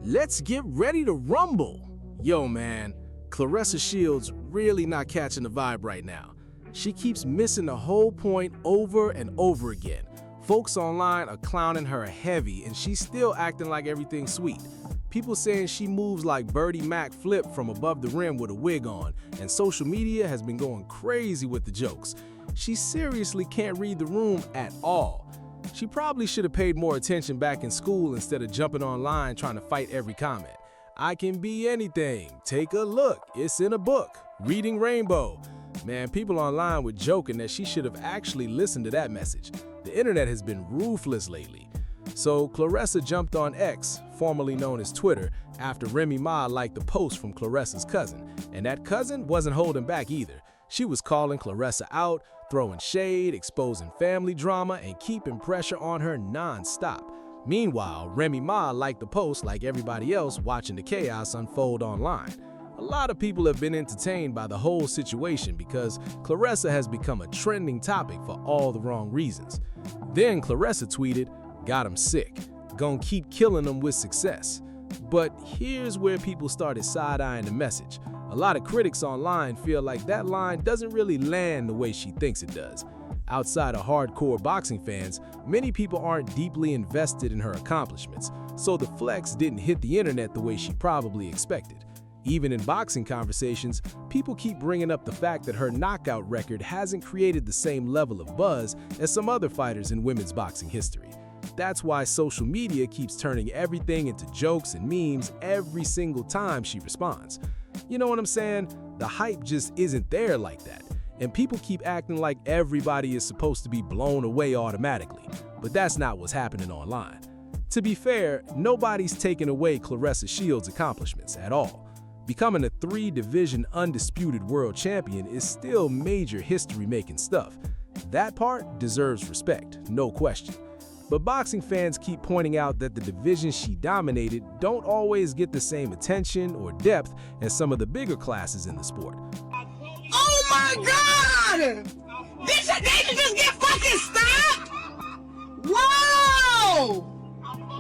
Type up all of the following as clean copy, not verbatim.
Let's get ready to rumble. Yo, man, Claressa Shields really not catching the vibe right now. She keeps missing the whole point over and over again. Folks online are clowning her heavy, and she's still acting like everything's sweet. People saying she moves like Birdie Mac flip from above the rim with a wig on, and social media has been going crazy with the jokes. She seriously can't read the room at all. She probably should have paid more attention back in school instead of jumping online trying to fight every comment. I can be anything. Take a look. It's in a book. Reading Rainbow. Man, people online were joking that she should have actually listened to that message. The internet has been ruthless lately. So Claressa jumped on X, formerly known as Twitter, after Remy Ma liked the post from Claressa's cousin. And that cousin wasn't holding back either. She was calling Claressa out, throwing shade, exposing family drama, and keeping pressure on her non-stop. Meanwhile, Remy Ma liked the post like everybody else watching the chaos unfold online. A lot of people have been entertained by the whole situation because Claressa has become a trending topic for all the wrong reasons. Then Claressa tweeted, "Got him sick. Gonna keep killing them with success." But here's where people started side-eyeing the message. A lot of critics online feel like that line doesn't really land the way she thinks it does. Outside of hardcore boxing fans, many people aren't deeply invested in her accomplishments, so the flex didn't hit the internet the way she probably expected. Even in boxing conversations, people keep bringing up the fact that her knockout record hasn't created the same level of buzz as some other fighters in women's boxing history. That's why social media keeps turning everything into jokes and memes every single time she responds. You know what I'm saying? The hype just isn't there like that. And people keep acting like everybody is supposed to be blown away automatically. But that's not what's happening online. To be fair, nobody's taken away Claressa Shields' accomplishments at all. Becoming a 3-division undisputed world champion is still major history-making stuff. That part deserves respect, no question. But boxing fans keep pointing out that the divisions she dominated don't always get the same attention or depth as some of the bigger classes in the sport. Oh my God! This should just get fucking stopped! Whoa!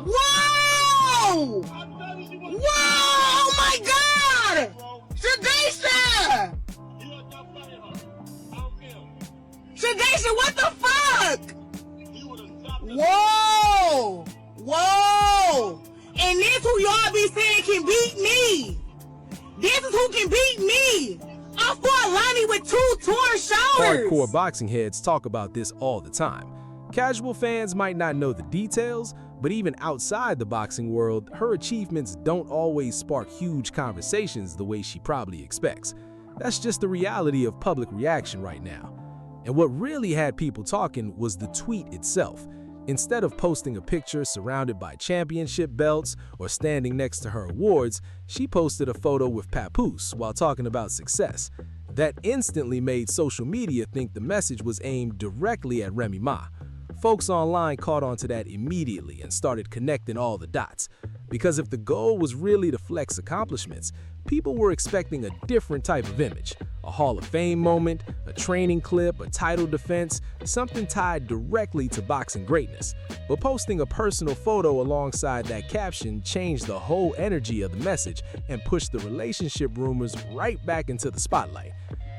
Whoa! Whoa! Oh my God! Shadesha! Shadesha, what the fuck? Whoa! Whoa! And this who y'all be saying can beat me. This is who can beat me. I fought Lonnie with 2 torn shoulders. Hardcore boxing heads talk about this all the time. Casual fans might not know the details, but even outside the boxing world, her achievements don't always spark huge conversations the way she probably expects. That's just the reality of public reaction right now. And what really had people talking was the tweet itself. Instead of posting a picture surrounded by championship belts or standing next to her awards, she posted a photo with Papoose while talking about success. That instantly made social media think the message was aimed directly at Remy Ma. Folks online caught on to that immediately and started connecting all the dots. Because if the goal was really to flex accomplishments, people were expecting a different type of image. A Hall of Fame moment, a training clip, a title defense, something tied directly to boxing greatness. But posting a personal photo alongside that caption changed the whole energy of the message and pushed the relationship rumors right back into the spotlight.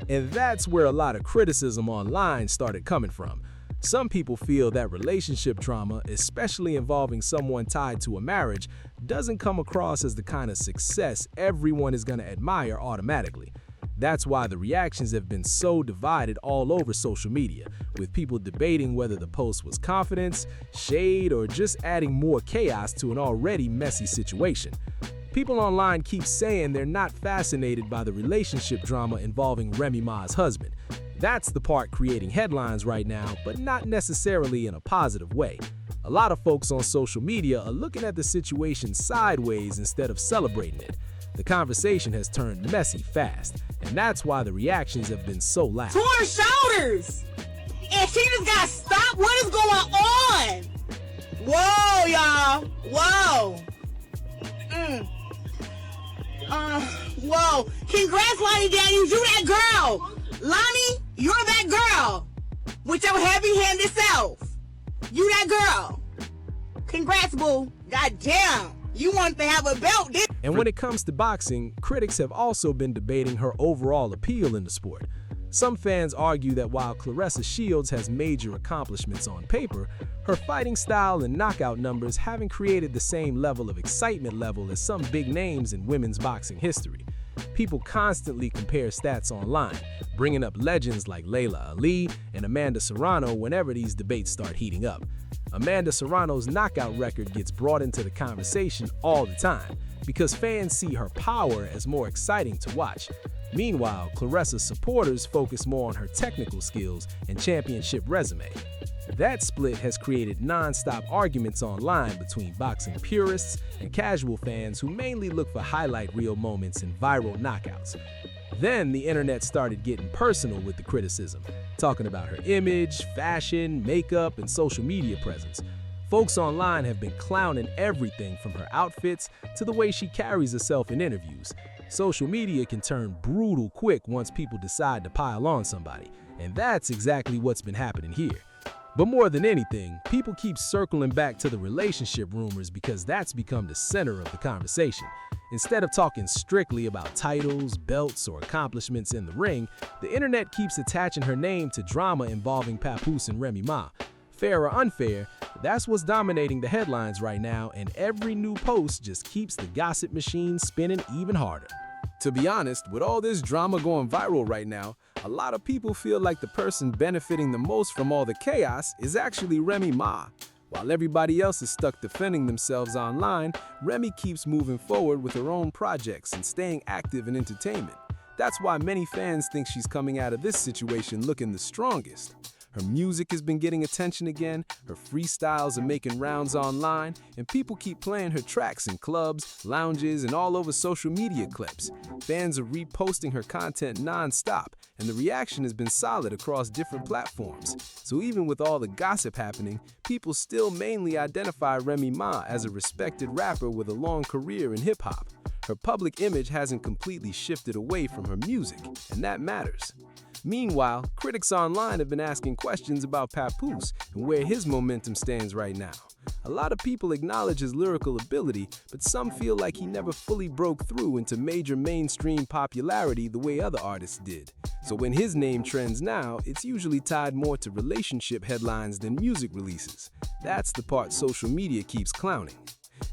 And that's where a lot of criticism online started coming from. Some people feel that relationship drama, especially involving someone tied to a marriage, doesn't come across as the kind of success everyone is going to admire automatically. That's why the reactions have been so divided all over social media, with people debating whether the post was confidence, shade, or just adding more chaos to an already messy situation. People online keep saying they're not fascinated by the relationship drama involving Remy Ma's husband. That's the part creating headlines right now, but not necessarily in a positive way. A lot of folks on social media are looking at the situation sideways instead of celebrating it. The conversation has turned messy fast, and that's why the reactions have been so loud. Torn shoulders! And she just got stopped? What is going on? Whoa, y'all. Whoa. Whoa. Congrats, Lonnie Daniels. You that girl. Lonnie, you're that girl. With your heavy-handed self. You that girl. Congrats, boo. God damn. You want to have a belt, this. And when it comes to boxing, critics have also been debating her overall appeal in the sport. Some fans argue that while Claressa Shields has major accomplishments on paper, her fighting style and knockout numbers haven't created the same level of excitement level as some big names in women's boxing history. People constantly compare stats online, bringing up legends like Layla Ali and Amanda Serrano whenever these debates start heating up. Amanda Serrano's knockout record gets brought into the conversation all the time because fans see her power as more exciting to watch. Meanwhile, Claressa's supporters focus more on her technical skills and championship resume. That split has created non-stop arguments online between boxing purists and casual fans who mainly look for highlight reel moments and viral knockouts. Then the internet started getting personal with the criticism, talking about her image, fashion, makeup, and social media presence. Folks online have been clowning everything from her outfits to the way she carries herself in interviews. Social media can turn brutal quick once people decide to pile on somebody, and that's exactly what's been happening here. But more than anything, people keep circling back to the relationship rumors because that's become the center of the conversation. Instead of talking strictly about titles, belts, or accomplishments in the ring, the internet keeps attaching her name to drama involving Papoose and Remy Ma. Fair or unfair, that's what's dominating the headlines right now, and every new post just keeps the gossip machine spinning even harder. To be honest, with all this drama going viral right now, a lot of people feel like the person benefiting the most from all the chaos is actually Remy Ma. While everybody else is stuck defending themselves online, Remy keeps moving forward with her own projects and staying active in entertainment. That's why many fans think she's coming out of this situation looking the strongest. Her music has been getting attention again, her freestyles are making rounds online, and people keep playing her tracks in clubs, lounges, and all over social media clips. Fans are reposting her content non-stop, and the reaction has been solid across different platforms. So even with all the gossip happening, people still mainly identify Remy Ma as a respected rapper with a long career in hip-hop. Her public image hasn't completely shifted away from her music, and that matters. Meanwhile, critics online have been asking questions about Papoose and where his momentum stands right now. A lot of people acknowledge his lyrical ability, but some feel like he never fully broke through into major mainstream popularity the way other artists did. So when his name trends now, it's usually tied more to relationship headlines than music releases. That's the part social media keeps clowning.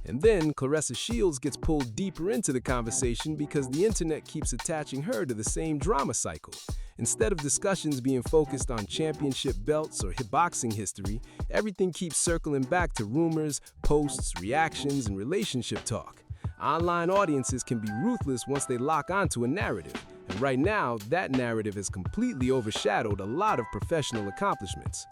And then Claressa Shields gets pulled deeper into the conversation because the internet keeps attaching her to the same drama cycle. Instead of discussions being focused on championship belts or boxing history, everything keeps circling back to rumors, posts, reactions, and relationship talk. Online audiences can be ruthless once they lock onto a narrative, and right now, that narrative has completely overshadowed a lot of professional accomplishments.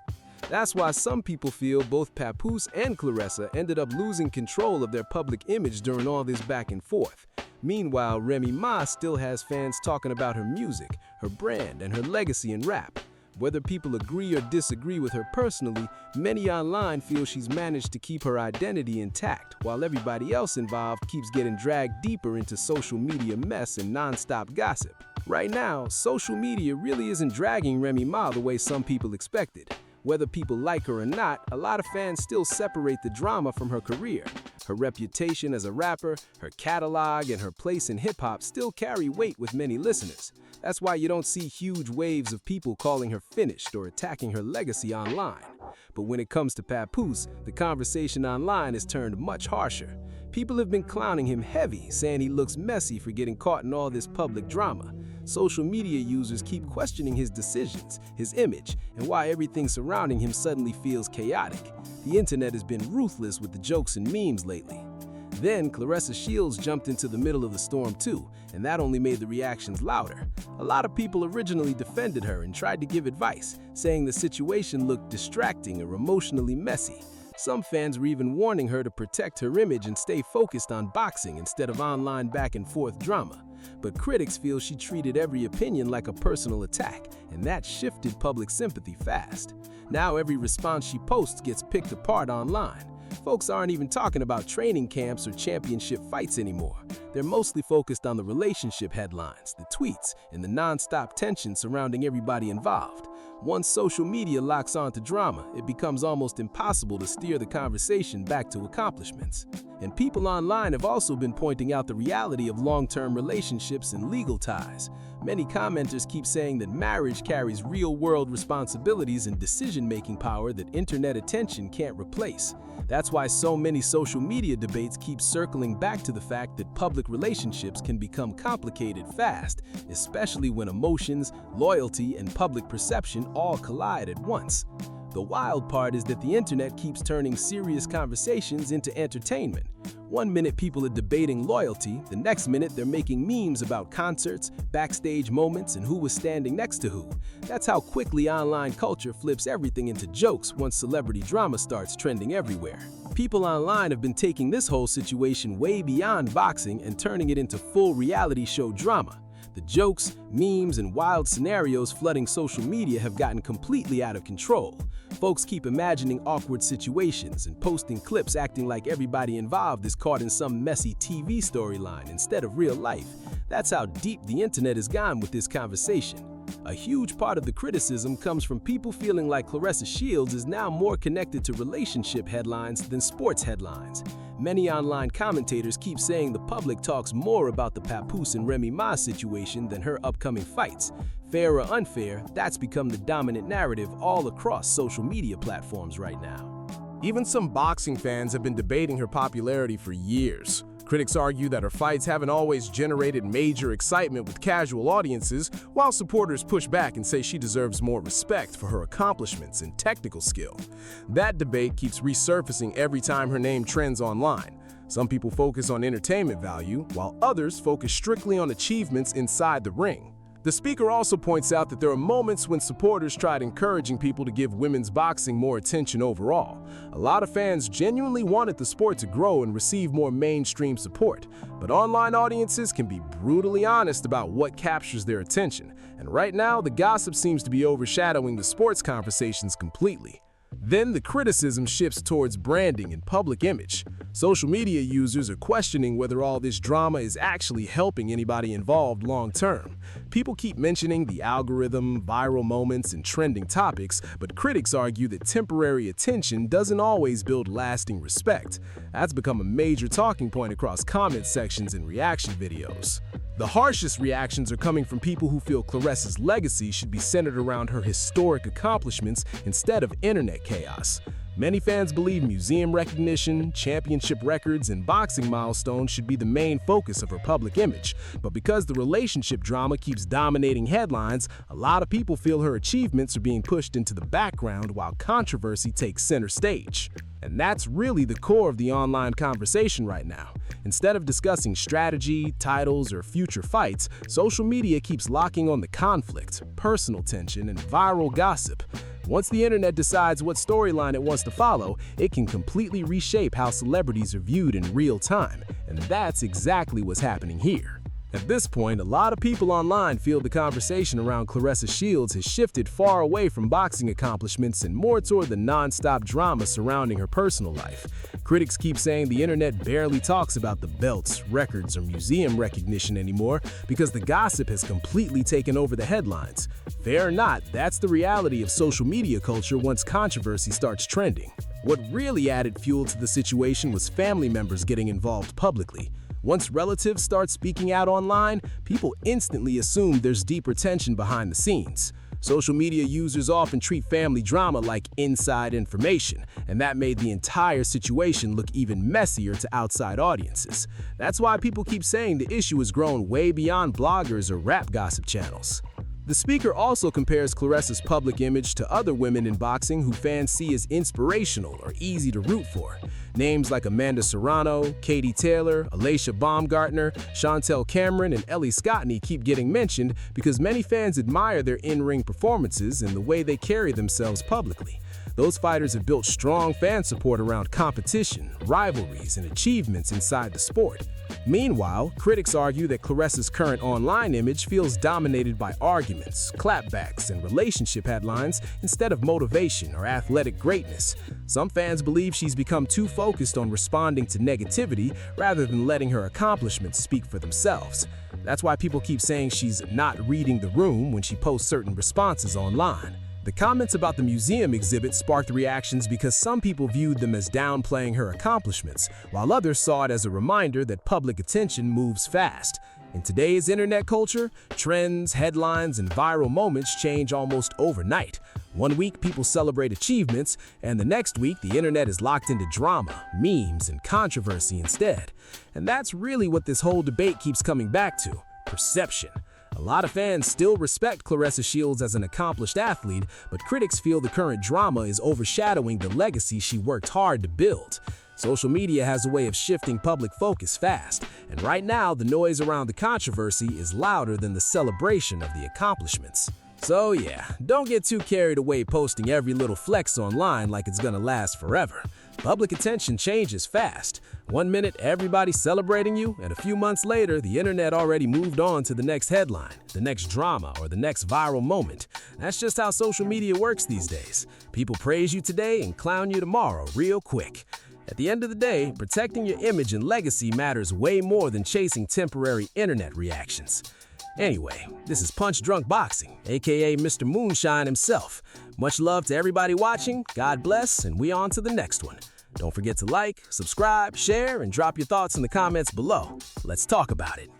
That's why some people feel both Papoose and Claressa ended up losing control of their public image during all this back and forth. Meanwhile, Remy Ma still has fans talking about her music, her brand, and her legacy in rap. Whether people agree or disagree with her personally, many online feel she's managed to keep her identity intact, while everybody else involved keeps getting dragged deeper into social media mess and non-stop gossip. Right now, social media really isn't dragging Remy Ma the way some people expected. Whether people like her or not, a lot of fans still separate the drama from her career. Her reputation as a rapper, her catalog, and her place in hip-hop still carry weight with many listeners. That's why you don't see huge waves of people calling her finished or attacking her legacy online. But when it comes to Papoose, the conversation online has turned much harsher. People have been clowning him heavy, saying he looks messy for getting caught in all this public drama. Social media users keep questioning his decisions, his image, and why everything surrounding him suddenly feels chaotic. The internet has been ruthless with the jokes and memes lately. Then Claressa Shields jumped into the middle of the storm too, and that only made the reactions louder. A lot of people originally defended her and tried to give advice, saying the situation looked distracting or emotionally messy. Some fans were even warning her to protect her image and stay focused on boxing instead of online back-and-forth drama. But critics feel she treated every opinion like a personal attack, and that shifted public sympathy fast. Now every response she posts gets picked apart online. folks aren't even talking about training camps or championship fights anymore. They're mostly focused on the relationship headlines, the tweets, and the non-stop tension surrounding everybody involved. Once social media locks on to drama, it becomes almost impossible to steer the conversation back to accomplishments. And people online have also been pointing out the reality of long-term relationships and legal ties. Many commenters keep saying that marriage carries real-world responsibilities and decision-making power that internet attention can't replace. That's why so many social media debates keep circling back to the fact that public relationships can become complicated fast, especially when emotions, loyalty, and public perception all collide at once. The wild part is that the internet keeps turning serious conversations into entertainment. One minute people are debating loyalty, the next minute they're making memes about concerts, backstage moments, and who was standing next to who. That's how quickly online culture flips everything into jokes once celebrity drama starts trending everywhere. People online have been taking this whole situation way beyond boxing and turning it into full reality show drama. The jokes, memes, and wild scenarios flooding social media have gotten completely out of control. Folks keep imagining awkward situations and posting clips acting like everybody involved is caught in some messy TV storyline instead of real life. That's how deep the internet has gone with this conversation. A huge part of the criticism comes from people feeling like Claressa Shields is now more connected to relationship headlines than sports headlines. Many online commentators keep saying the public talks more about the Papoose and Remy Ma situation than her upcoming fights. Fair or unfair, that's become the dominant narrative all across social media platforms right now. Even some boxing fans have been debating her popularity for years. Critics argue that her fights haven't always generated major excitement with casual audiences, while supporters push back and say she deserves more respect for her accomplishments and technical skill. That debate keeps resurfacing every time her name trends online. Some people focus on entertainment value, while others focus strictly on achievements inside the ring. The speaker also points out that there are moments when supporters tried encouraging people to give women's boxing more attention overall. A lot of fans genuinely wanted the sport to grow and receive more mainstream support, but online audiences can be brutally honest about what captures their attention, and right now the gossip seems to be overshadowing the sports conversations completely. Then the criticism shifts towards branding and public image. Social media users are questioning whether all this drama is actually helping anybody involved long-term. People keep mentioning the algorithm, viral moments, and trending topics, but critics argue that temporary attention doesn't always build lasting respect. That's become a major talking point across comment sections and reaction videos. The harshest reactions are coming from people who feel Claressa's legacy should be centered around her historic accomplishments instead of internet chaos. Many fans believe museum recognition, championship records, and boxing milestones should be the main focus of her public image. But because the relationship drama keeps dominating headlines, a lot of people feel her achievements are being pushed into the background while controversy takes center stage. And that's really the core of the online conversation right now. Instead of discussing strategy, titles, or future fights, social media keeps locking on the conflict, personal tension, and viral gossip. Once the internet decides what storyline it wants to follow, it can completely reshape how celebrities are viewed in real time, and that's exactly what's happening here. At this point, a lot of people online feel the conversation around Claressa Shields has shifted far away from boxing accomplishments and more toward the non-stop drama surrounding her personal life. Critics keep saying the internet barely talks about the belts, records, or museum recognition anymore because the gossip has completely taken over the headlines. Fair or not, that's the reality of social media culture once controversy starts trending. What really added fuel to the situation was family members getting involved publicly. Once relatives start speaking out online, people instantly assume there's deeper tension behind the scenes. Social media users often treat family drama like inside information, and that made the entire situation look even messier to outside audiences. That's why people keep saying the issue has grown way beyond bloggers or rap gossip channels. The speaker also compares Claressa's public image to other women in boxing who fans see as inspirational or easy to root for. Names like Amanda Serrano, Katie Taylor, Alicia Baumgartner, Chantel Cameron, and Ellie Scottney keep getting mentioned because many fans admire their in-ring performances and the way they carry themselves publicly. Those fighters have built strong fan support around competition, rivalries, and achievements inside the sport. Meanwhile, critics argue that Claressa's current online image feels dominated by arguments, clapbacks, and relationship headlines instead of motivation or athletic greatness. Some fans believe she's become too focused on responding to negativity rather than letting her accomplishments speak for themselves. That's why people keep saying she's not reading the room when she posts certain responses online. The comments about the museum exhibit sparked reactions because some people viewed them as downplaying her accomplishments, while others saw it as a reminder that public attention moves fast. In today's internet culture, trends, headlines, and viral moments change almost overnight. One week, people celebrate achievements, and the next week, the internet is locked into drama, memes, and controversy instead. And that's really what this whole debate keeps coming back to: perception. A lot of fans still respect Claressa Shields as an accomplished athlete, but critics feel the current drama is overshadowing the legacy she worked hard to build. Social media has a way of shifting public focus fast, and right now the noise around the controversy is louder than the celebration of the accomplishments. So yeah, don't get too carried away posting every little flex online like it's gonna last forever. Public attention changes fast. One minute everybody's celebrating you, and a few months later the internet already moved on to the next headline, the next drama, or the next viral moment. That's just how social media works these days. People praise you today and clown you tomorrow real quick. At the end of the day, protecting your image and legacy matters way more than chasing temporary internet reactions. Anyway, this is Punch Drunk Boxing, aka Mr. Moonshine himself. Much love to everybody watching, God bless, and we on to the next one. Don't forget to like, subscribe, share, and drop your thoughts in the comments below. Let's talk about it.